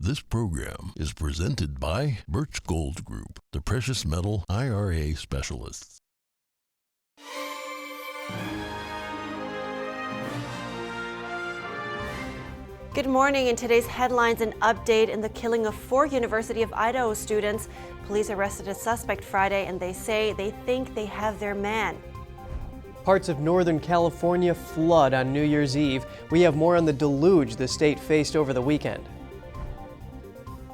This program is presented by Birch Gold Group, the precious metal IRA specialists. Good morning. In today's headlines, an update in the killing of 4 University of Idaho students. Police arrested a suspect Friday, and they say they think they have their man. Parts of Northern California flood on New Year's Eve. We have more on the deluge the state faced over the weekend.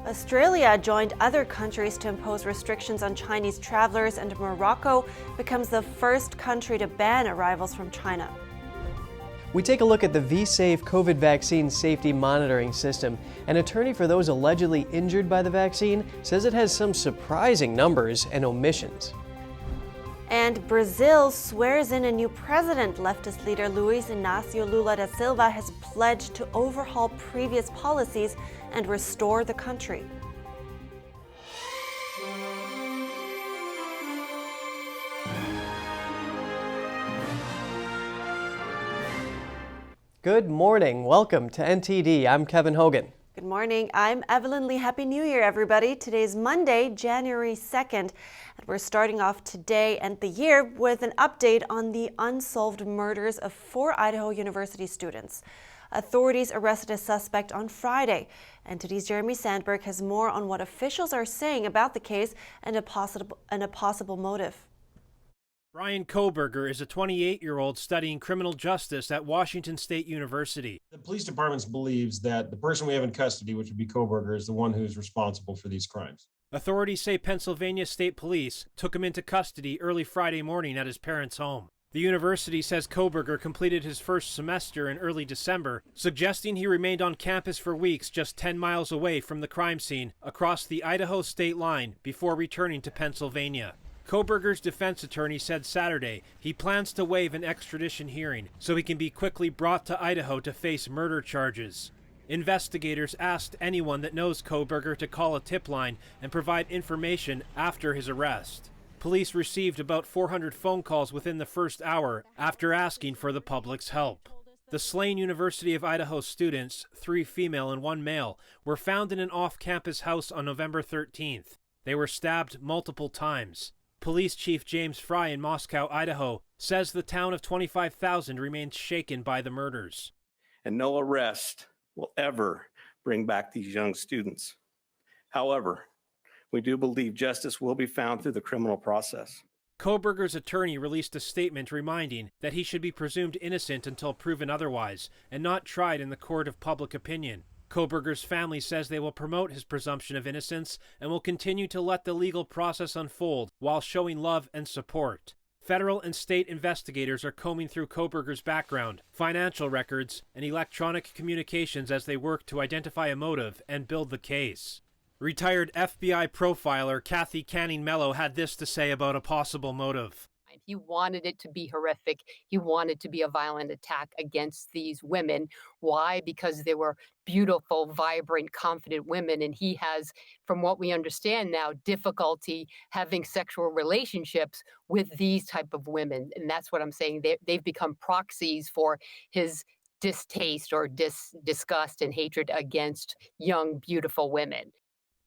Australia joined other countries to impose restrictions on Chinese travelers, and Morocco becomes the first country to ban arrivals from China. We take a look at the V-Safe COVID vaccine safety monitoring system. An attorney for those allegedly injured by the vaccine says it has some surprising numbers and omissions. And Brazil swears in a new president. Leftist leader Luiz Inácio Lula da Silva has pledged to overhaul previous policies and restore the country. Good morning. Welcome to NTD. I'm Kevin Hogan. Good morning. I'm Evelyn Lee. Happy New Year, everybody. Today's Monday, January 2nd, and we're starting off today and the year with an update on the unsolved murders of 4 Idaho University students. Authorities arrested a suspect on Friday. NTD's Jeremy Sandberg has more on what officials are saying about the case and a possible motive. Brian Kohberger is a 28-year-old studying criminal justice at Washington State University. The police department believes that the person we have in custody, which would be Kohberger, is the one who's responsible for these crimes. Authorities say Pennsylvania State Police took him into custody early Friday morning at his parents' home. The university says Kohberger completed his first semester in early December, suggesting he remained on campus for weeks just 10 miles away from the crime scene across the Idaho state line before returning to Pennsylvania. Kohberger's defense attorney said Saturday he plans to waive an extradition hearing so he can be quickly brought to Idaho to face murder charges. Investigators asked anyone that knows Kohberger to call a tip line and provide information after his arrest. Police received about 400 phone calls within the first hour after asking for the public's help. The slain University of Idaho students, 3 female and 1 male, were found in an off-campus house on November 13th. They were stabbed multiple times. Police Chief James Fry in Moscow, Idaho, says the town of 25,000 remains shaken by the murders. And no arrest will ever bring back these young students. However, we do believe justice will be found through the criminal process. Kohberger's attorney released a statement reminding that he should be presumed innocent until proven otherwise and not tried in the court of public opinion. Kohberger's family says they will promote his presumption of innocence and will continue to let the legal process unfold while showing love and support. Federal and state investigators are combing through Kohberger's background, financial records, and electronic communications as they work to identify a motive and build the case. Retired FBI profiler Kathy Canning Mello had this to say about a possible motive. He wanted it to be horrific. He wanted to be a violent attack against these women. Why? Because they were beautiful, vibrant, confident women. And he has, from what we understand now, difficulty having sexual relationships with these type of women. And that's what I'm saying. They've become proxies for his distaste or disgust and hatred against young, beautiful women.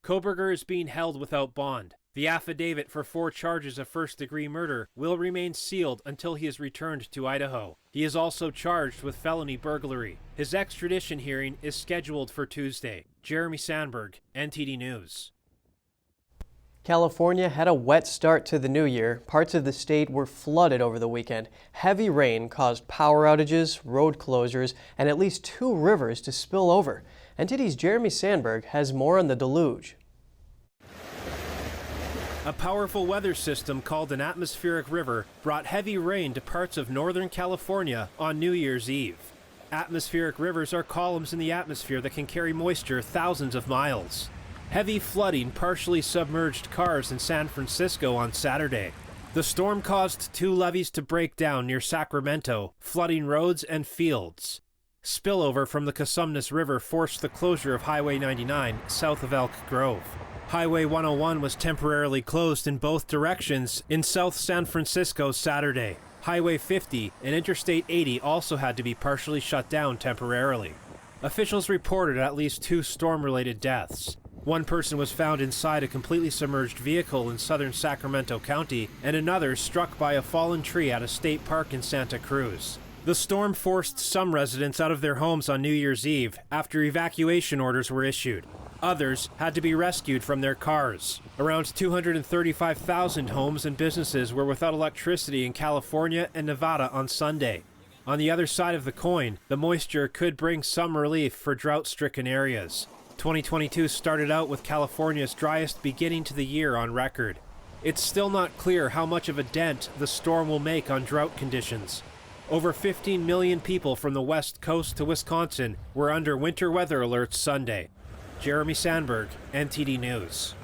Kohberger is being held without bond. The affidavit for 4 charges of first-degree murder will remain sealed until he is returned to Idaho. He is also charged with felony burglary. His extradition hearing is scheduled for Tuesday. Jeremy Sandberg, NTD News. California had a wet start to the new year. Parts of the state were flooded over the weekend. Heavy rain caused power outages, road closures, and at least 2 rivers to spill over. NTD's Jeremy Sandberg has more on the deluge. A powerful weather system called an atmospheric river brought heavy rain to parts of Northern California on New Year's Eve. Atmospheric rivers are columns in the atmosphere that can carry moisture thousands of miles. Heavy flooding partially submerged cars in San Francisco on Saturday. The storm caused 2 levees to break down near Sacramento, flooding roads and fields. Spillover from the Cosumnes River forced the closure of Highway 99 south of Elk Grove. Highway 101 was temporarily closed in both directions in South San Francisco Saturday. Highway 50 and Interstate 80 also had to be partially shut down temporarily. Officials reported at least 2 storm-related deaths. One person was found inside a completely submerged vehicle in southern Sacramento County, and another struck by a fallen tree at a state park in Santa Cruz. The storm forced some residents out of their homes on New Year's Eve after evacuation orders were issued. Others had to be rescued from their cars. Around 235,000 homes and businesses were without electricity in California and Nevada on Sunday. On the other side of the coin, the moisture could bring some relief for drought-stricken areas. 2022 started out with California's driest beginning to the year on record. It's still not clear how much of a dent the storm will make on drought conditions. Over 15 million people from the west coast to Wisconsin were under winter weather alerts Sunday. Jeremy Sandberg, NTD News.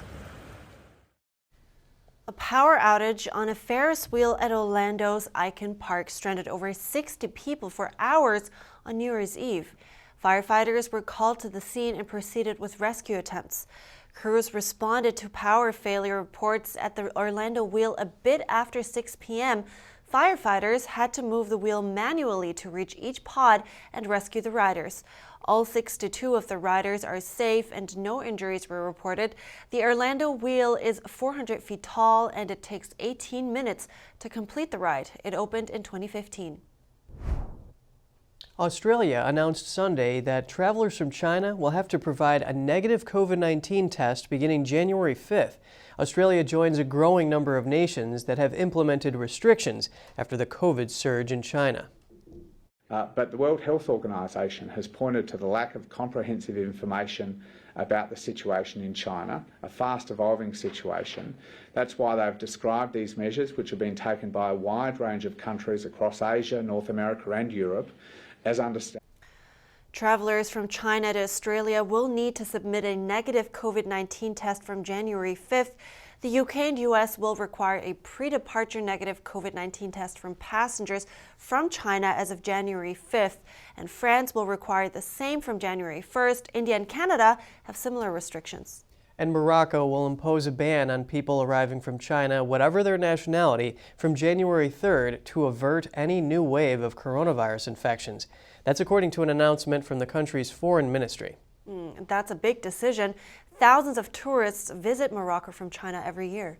A power outage on a Ferris wheel at Orlando's Icon Park stranded over 60 people for hours on New Year's Eve. Firefighters were called to the scene and proceeded with rescue attempts. Crews responded to power failure reports at the Orlando wheel a bit after 6 p.m. Firefighters had to move the wheel manually to reach each pod and rescue the riders. All 62 of the riders are safe and no injuries were reported. The Orlando wheel is 400 feet tall and it takes 18 minutes to complete the ride. It opened in 2015. Australia announced Sunday that travelers from China will have to provide a negative COVID-19 test beginning January 5th. Australia joins a growing number of nations that have implemented restrictions after the COVID surge in China. But the World Health Organization has pointed to the lack of comprehensive information about the situation in China, a fast-evolving situation. That's why they've described these measures, which have been taken by a wide range of countries across Asia, North America and Europe, as understand. Travelers from China to Australia will need to submit a negative COVID-19 test from January 5th. The UK and US will require a pre-departure negative COVID-19 test from passengers from China as of January 5th, and France will require the same from January 1st. India and Canada have similar restrictions. And Morocco will impose a ban on people arriving from China, whatever their nationality, from January 3rd to avert any new wave of coronavirus infections. That's according to an announcement from the country's foreign ministry. That's a big decision. Thousands of tourists visit Morocco from China every year.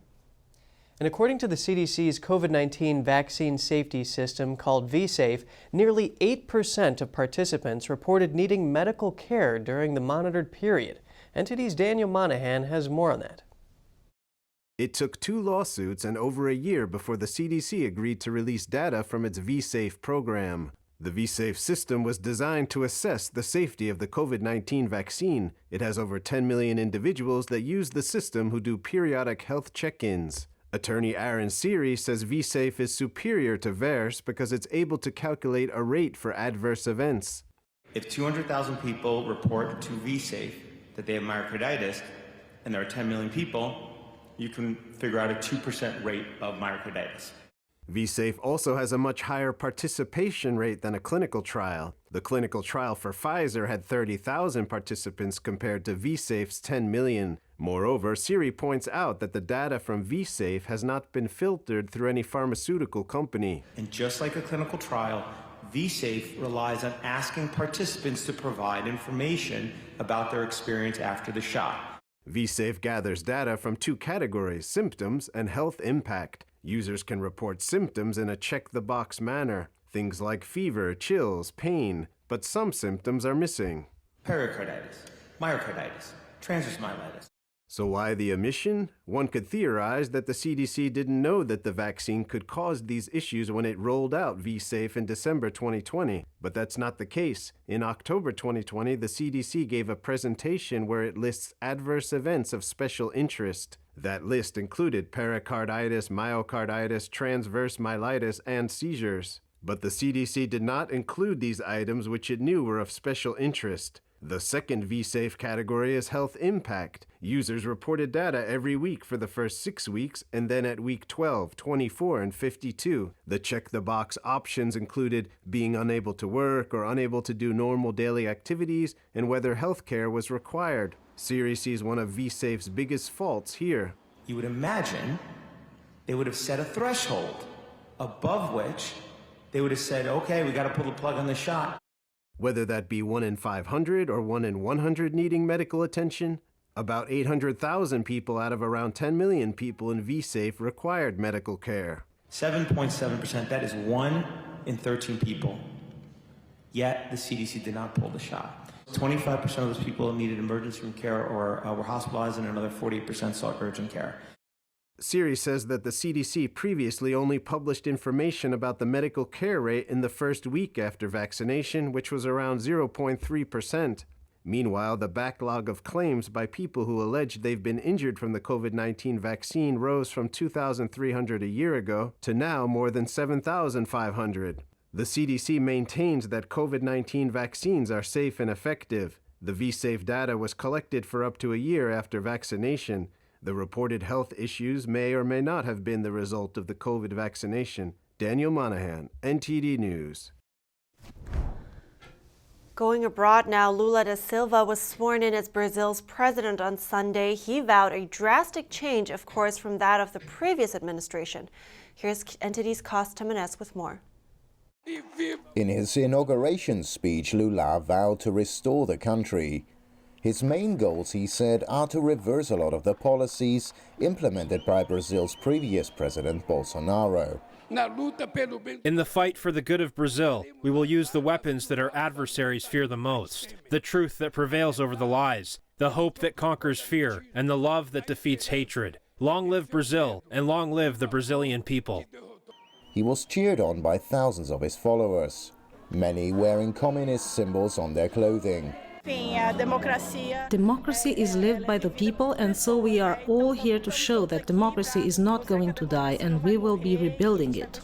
And according to the CDC's COVID-19 vaccine safety system called vSafe, nearly 8% of participants reported needing medical care during the monitored period. NTD's Daniel Monahan has more on that. It took 2 lawsuits and over a year before the CDC agreed to release data from its vSafe program. The vSafe system was designed to assess the safety of the COVID-19 vaccine. It has over 10 million individuals that use the system who do periodic health check-ins. Attorney Aaron Seary says vSafe is superior to VAERS because it's able to calculate a rate for adverse events. If 200,000 people report to vSafe that they have myocarditis, and there are 10 million people, you can figure out a 2% rate of myocarditis. vSafe also has a much higher participation rate than a clinical trial. The clinical trial for Pfizer had 30,000 participants compared to vSafe's 10 million. Moreover, Seary points out that the data from vSafe has not been filtered through any pharmaceutical company. And just like a clinical trial, vSafe relies on asking participants to provide information about their experience after the shot. vSafe gathers data from 2 categories, symptoms and health impact. Users can report symptoms in a check-the-box manner, things like fever, chills, pain, but some symptoms are missing. Pericarditis, myocarditis, transverse myelitis. So why the omission? One could theorize that the CDC didn't know that the vaccine could cause these issues when it rolled out vSafe in December 2020. But that's not the case. In October 2020, the CDC gave a presentation where it lists adverse events of special interest. That list included pericarditis, myocarditis, transverse myelitis, and seizures. But the CDC did not include these items which it knew were of special interest. The second vSafe category is health impact. Users reported data every week for the first 6 weeks and then at week 12, 24, and 52. The check-the-box options included being unable to work or unable to do normal daily activities and whether health care was required. Seary sees one of vSafe's biggest faults here. You would imagine they would have set a threshold above which they would have said, okay, we got to pull the plug on the shot. whether that be 1 in 500 or 1 in 100 needing medical attention. About 800,000 people out of around 10 million people in V-Safe required medical care. 7.7%, that is 1 in 13 people. Yet the CDC did not pull the shot. 25% of those people needed emergency room care or were hospitalized, and another 48% sought urgent care. Siri says that the CDC previously only published information about the medical care rate in the first week after vaccination, which was around 0.3%. Meanwhile, the backlog of claims by people who allege they've been injured from the COVID-19 vaccine rose from 2,300 a year ago to now more than 7,500. The CDC maintains that COVID-19 vaccines are safe and effective. The V-Safe data was collected for up to a year after vaccination. The reported health issues may or may not have been the result of the COVID vaccination. Daniel Monahan, NTD News. Going abroad now, Lula da Silva was sworn in as Brazil's president on Sunday. He vowed a drastic change, of course, from that of the previous administration. Here's NTD's Costa Menes with more. In his inauguration speech, Lula vowed to restore the country. His main goals, he said, are to reverse a lot of the policies implemented by Brazil's previous president, Bolsonaro. In the fight for the good of Brazil, we will use the weapons that our adversaries fear the most, the truth that prevails over the lies, the hope that conquers fear, and the love that defeats hatred. Long live Brazil, and long live the Brazilian people. He was cheered on by thousands of his followers, many wearing communist symbols on their clothing. Democracy is lived by the people, and so we are all here to show that democracy is not going to die, and we will be rebuilding it.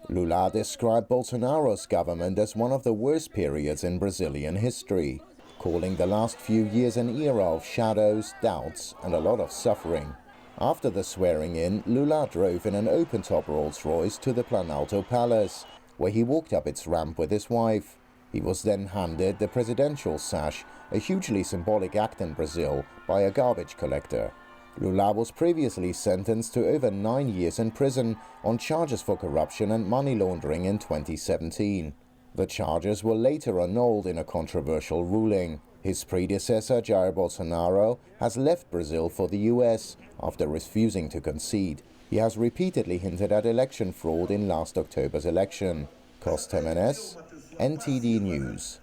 Lula described Bolsonaro's government as one of the worst periods in Brazilian history, calling the last few years an era of shadows, doubts, and a lot of suffering. After the swearing-in, Lula drove in an open-top Rolls-Royce to the Planalto Palace, where he walked up its ramp with his wife. He was then handed the presidential sash, a hugely symbolic act in Brazil, by a garbage collector. Lula was previously sentenced to over 9 years in prison on charges for corruption and money laundering in 2017. The charges were later annulled in a controversial ruling. His predecessor, Jair Bolsonaro, has left Brazil for the US after refusing to concede. He has repeatedly hinted at election fraud in last October's election. Costa Menes, NTD News.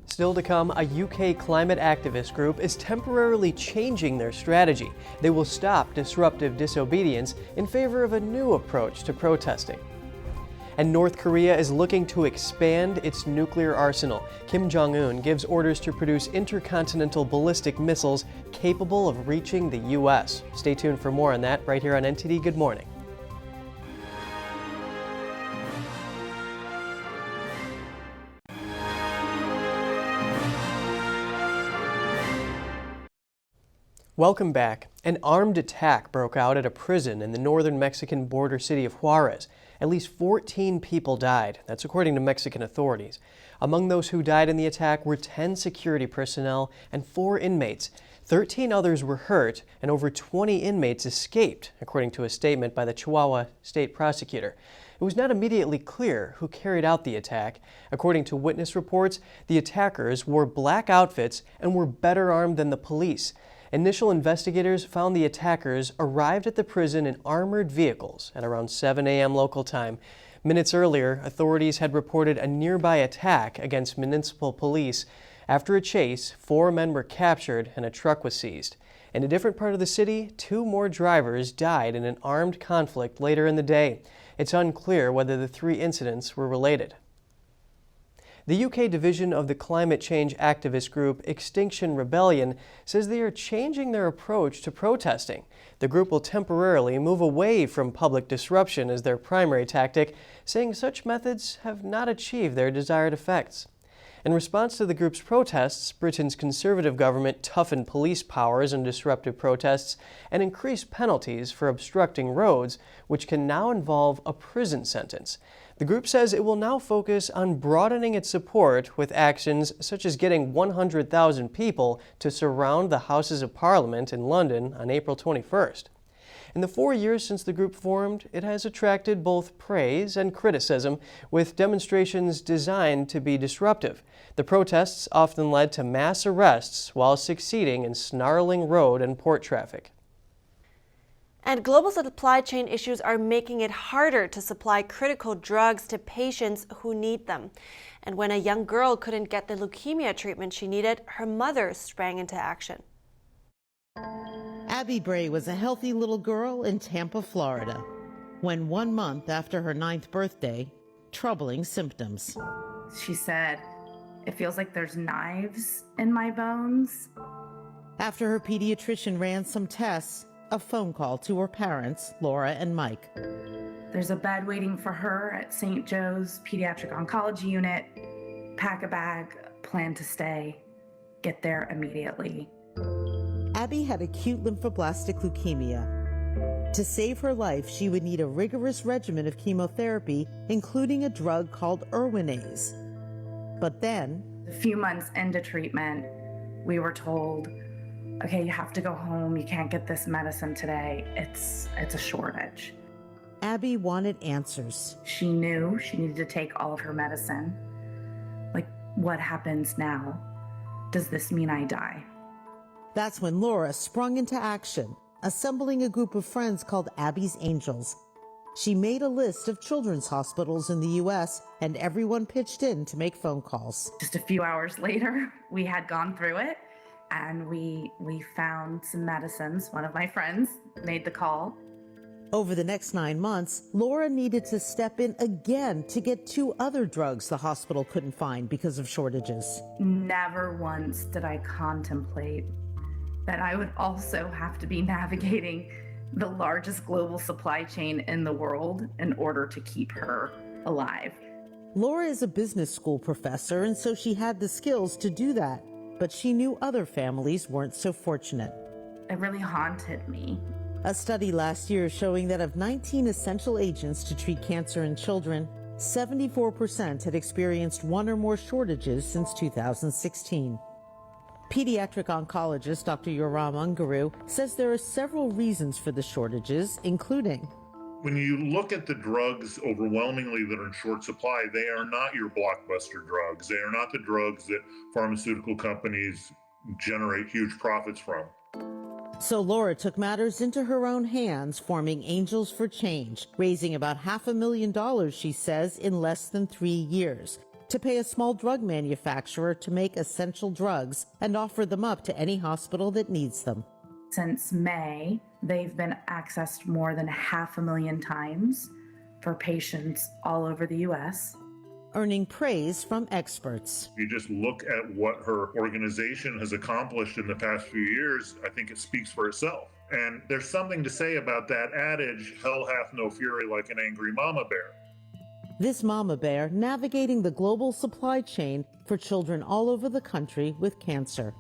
Still to come, a UK climate activist group is temporarily changing their strategy. They will stop disruptive disobedience in favor of a new approach to protesting. And North Korea is looking to expand its nuclear arsenal. Kim Jong-un gives orders to produce intercontinental ballistic missiles capable of reaching the U.S. Stay tuned for more on that right here on NTD Good Morning. Welcome back. An armed attack broke out at a prison in the northern Mexican border city of Juarez. At least 14 people died. That's according to Mexican authorities. Among those who died in the attack were 10 security personnel and 4 inmates. 13 others were hurt, and over 20 inmates escaped, according to a statement by the Chihuahua state prosecutor. It was not immediately clear who carried out the attack. According to witness reports, the attackers wore black outfits and were better armed than the police. Initial investigators found the attackers arrived at the prison in armored vehicles at around 7 a.m. local time. Minutes earlier, authorities had reported a nearby attack against municipal police. After a chase, 4 men were captured and a truck was seized. In a different part of the city, 2 more drivers died in an armed conflict later in the day. It's unclear whether the 3 incidents were related. The UK division of the climate change activist group Extinction Rebellion says they are changing their approach to protesting. The group will temporarily move away from public disruption as their primary tactic, saying such methods have not achieved their desired effects. In response to the group's protests, Britain's Conservative government toughened police powers in disruptive protests and increased penalties for obstructing roads, which can now involve a prison sentence. The group says it will now focus on broadening its support with actions such as getting 100,000 people to surround the Houses of Parliament in London on April 21st. In the 4 years since the group formed, it has attracted both praise and criticism, with demonstrations designed to be disruptive. The protests often led to mass arrests while succeeding in snarling road and port traffic. And global supply chain issues are making it harder to supply critical drugs to patients who need them. And when a young girl couldn't get the leukemia treatment she needed, her mother sprang into action. Abby Bray was a healthy little girl in Tampa, Florida, when 1 month after her 9th birthday, troubling symptoms. She said, "It feels like there's knives in my bones." After her pediatrician ran some tests, a phone call to her parents, Laura and Mike. "There's a bed waiting for her at St. Joe's Pediatric Oncology Unit. Pack a bag, plan to stay. Get there immediately." Abby had acute lymphoblastic leukemia. To save her life, she would need a rigorous regimen of chemotherapy, including a drug called Erwinaze. But then, a few months into treatment, we were told, "Okay, you have to go home. You can't get this medicine today. It's a shortage." Abby wanted answers. She knew she needed to take all of her medicine. Like, what happens now? Does this mean I die? That's when Laura sprung into action, assembling a group of friends called Abby's Angels. She made a list of children's hospitals in the U.S., and everyone pitched in to make phone calls. Just a few hours later, we had gone through it, and we found some medicines. One of my friends made the call. Over the next 9 months, Laura needed to step in again to get 2 other drugs the hospital couldn't find because of shortages. Never once did I contemplate that I would also have to be navigating the largest global supply chain in the world in order to keep her alive. Laura is a business school professor, and so she had the skills to do that. But she knew other families weren't so fortunate. It really haunted me. A study last year showing that of 19 essential agents to treat cancer in children, 74% had experienced 1 or more shortages since 2016. Pediatric oncologist Dr. Yoram Ungaru says there are several reasons for the shortages, including: when you look at the drugs overwhelmingly that are in short supply, they are not your blockbuster drugs. They are not the drugs that pharmaceutical companies generate huge profits from. So Laura took matters into her own hands, forming Angels for Change, raising about $500,000, she says, in less than 3 years, to pay a small drug manufacturer to make essential drugs and offer them up to any hospital that needs them. Since May, they've been accessed more than 500,000 times for patients all over the U.S., earning praise from experts. If you just look at what her organization has accomplished in the past few years, I think it speaks for itself. And there's something to say about that adage, hell hath no fury like an angry mama bear. This mama bear navigating the global supply chain for children all over the country with cancer.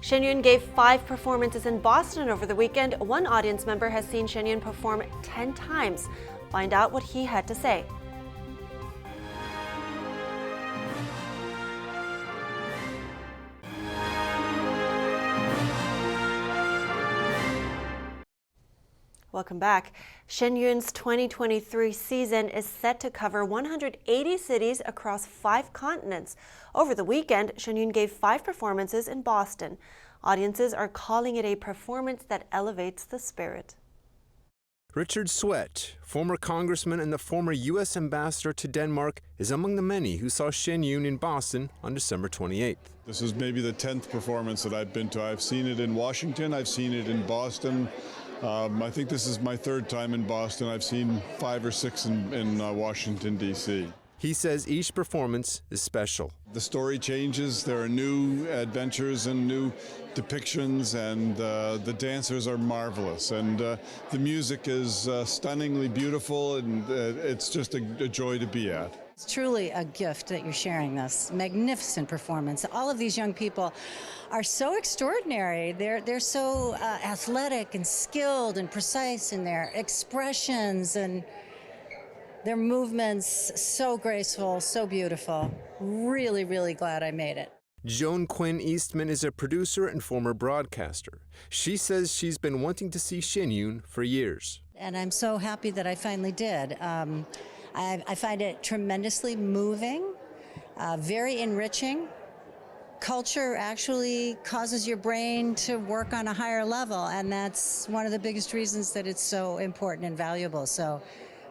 Shen Yun gave 5 performances in Boston over the weekend. One audience member has seen Shen Yun perform 10 times. Find out what he had to say. Welcome back. Shen Yun's 2023 season is set to cover 180 cities across 5 continents. Over the weekend, Shen Yun gave 5 performances in Boston. Audiences are calling it a performance that elevates the spirit. Richard Sweat, former congressman and the former U.S. ambassador to Denmark, is among the many who saw Shen Yun in Boston on December 28th. This is maybe the 10th performance that I've been to. I've seen it in Washington, I've seen it in Boston. I think this is my 3rd time in Boston. I've seen 5 or 6 in Washington, D.C. He says each performance is special. The story changes. There are new adventures and new depictions, and the dancers are marvelous. And the music is stunningly beautiful, and it's just a joy to be at. It's truly a gift that you're sharing this magnificent performance. All of these young people are so extraordinary. They're so athletic and skilled and precise in their expressions and their movements, so graceful, so beautiful. Really, really glad I made it. Joan Quinn Eastman is a producer and former broadcaster. She says she's been wanting to see Shen Yun for years. And I'm so happy that I finally did. I find it tremendously moving, very enriching. Culture actually causes your brain to work on a higher level, and that's one of the biggest reasons that it's so important and valuable. So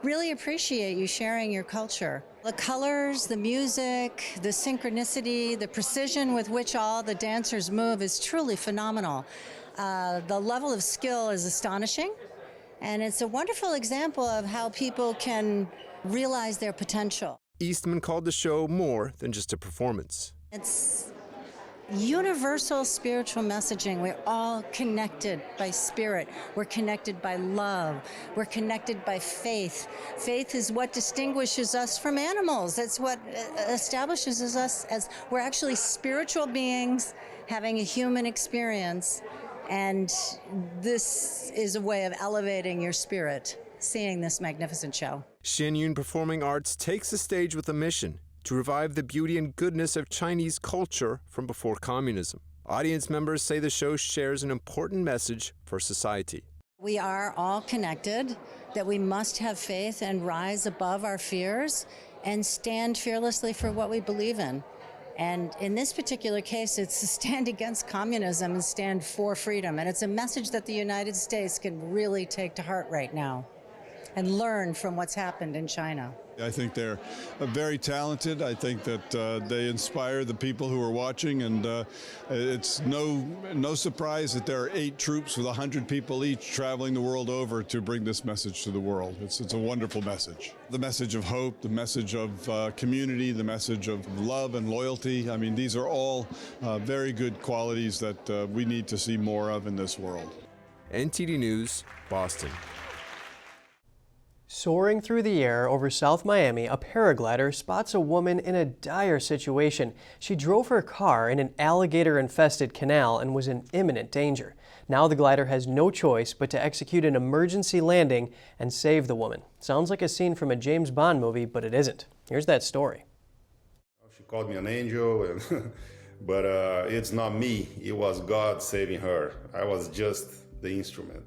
really appreciate you sharing your culture. The colors, the music, the synchronicity, the precision with which all the dancers move is truly phenomenal. The level of skill is astonishing, and it's a wonderful example of how people can realize their potential. Eastman called the show more than just a performance. It's universal spiritual messaging. We're all connected by spirit. We're connected by love. We're connected by faith. Faith is what distinguishes us from animals. That's what establishes us as we're actually spiritual beings having a human experience. And this is a way of elevating your spirit, seeing this magnificent show. Shen Yun Performing Arts takes the stage with a mission: to revive the beauty and goodness of Chinese culture from before communism. Audience members say the show shares an important message for society. We are all connected, that we must have faith and rise above our fears and stand fearlessly for what we believe in. And in this particular case, it's to stand against communism and stand for freedom. And it's a message that the United States can really take to heart right now and learn from what's happened in China. I think they're very talented. I think that they inspire the people who are watching, and it's no surprise that there are 8 troops with 100 people each traveling the world over to bring this message to the world. It's a wonderful message. The message of hope, the message of community, the message of love and loyalty. I mean, these are all very good qualities that we need to see more of in this world. NTD News, Boston. Soaring through the air over South Miami, a paraglider spots a woman in a dire situation. She drove her car in an alligator-infested canal and was in imminent danger. Now the glider has no choice but to execute an emergency landing and save the woman. Sounds like a scene from a James Bond movie, but it isn't. Here's that story. She called me an angel, but it's not me. It was God saving her. I was just the instrument.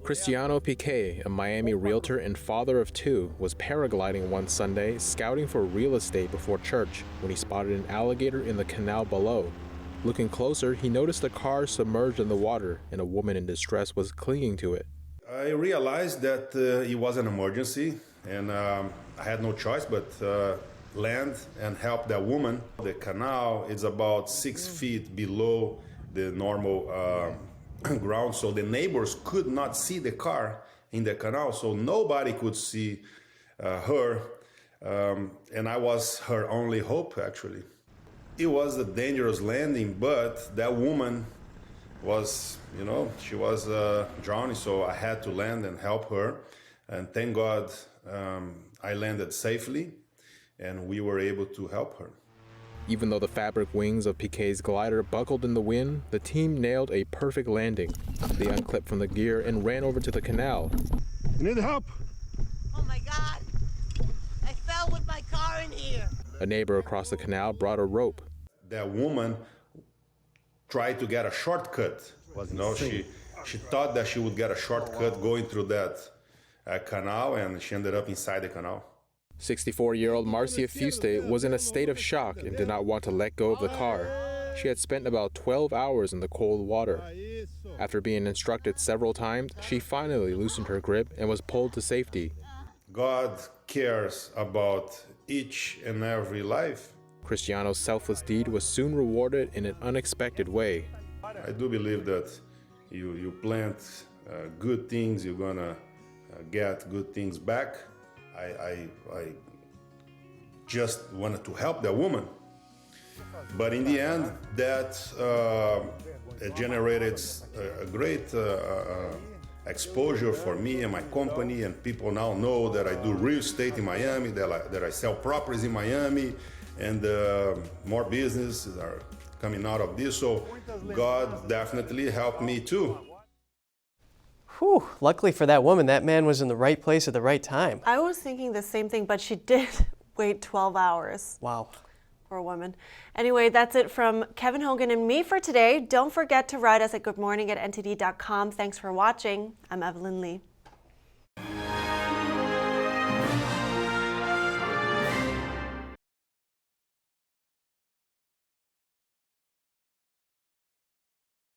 Cristiano Piqué, a Miami realtor and father of 2, was paragliding one Sunday, scouting for real estate before church, when he spotted an alligator in the canal below. Looking closer, he noticed the car submerged in the water and a woman in distress was clinging to it. I realized that it was an emergency, and I had no choice but land and help that woman. The canal is about 6 feet below the normal ground, so the neighbors could not see the car in the canal, so nobody could see her, and I was her only hope, actually. It was a dangerous landing, but that woman was, she was drowning, so I had to land and help her, and thank God I landed safely, and we were able to help her. Even though the fabric wings of Piqué's glider buckled in the wind, the team nailed a perfect landing. They unclipped from the gear and ran over to the canal. You need help? Oh my God! I fell with my car in here. A neighbor across the canal brought a rope. That woman tried to get a shortcut. She thought that she would get a shortcut going through that canal, and she ended up inside the canal. 64-year-old Marcia Fuste was in a state of shock and did not want to let go of the car. She had spent about 12 hours in the cold water. After being instructed several times, she finally loosened her grip and was pulled to safety. God cares about each and every life. Cristiano's selfless deed was soon rewarded in an unexpected way. I do believe that you plant good things, you're gonna get good things back. I just wanted to help that woman, but in the end, that it generated a great exposure for me and my company, and people now know that I do real estate in Miami, that I sell properties in Miami, and more businesses are coming out of this, so God definitely helped me too. Whew, luckily for that woman, that man was in the right place at the right time. I was thinking the same thing, but she did wait 12 hours. Wow. Poor woman. Anyway, that's it from Kevin Hogan and me for today. Don't forget to write us at goodmorning@ntd.com. Thanks for watching. I'm Evelyn Lee.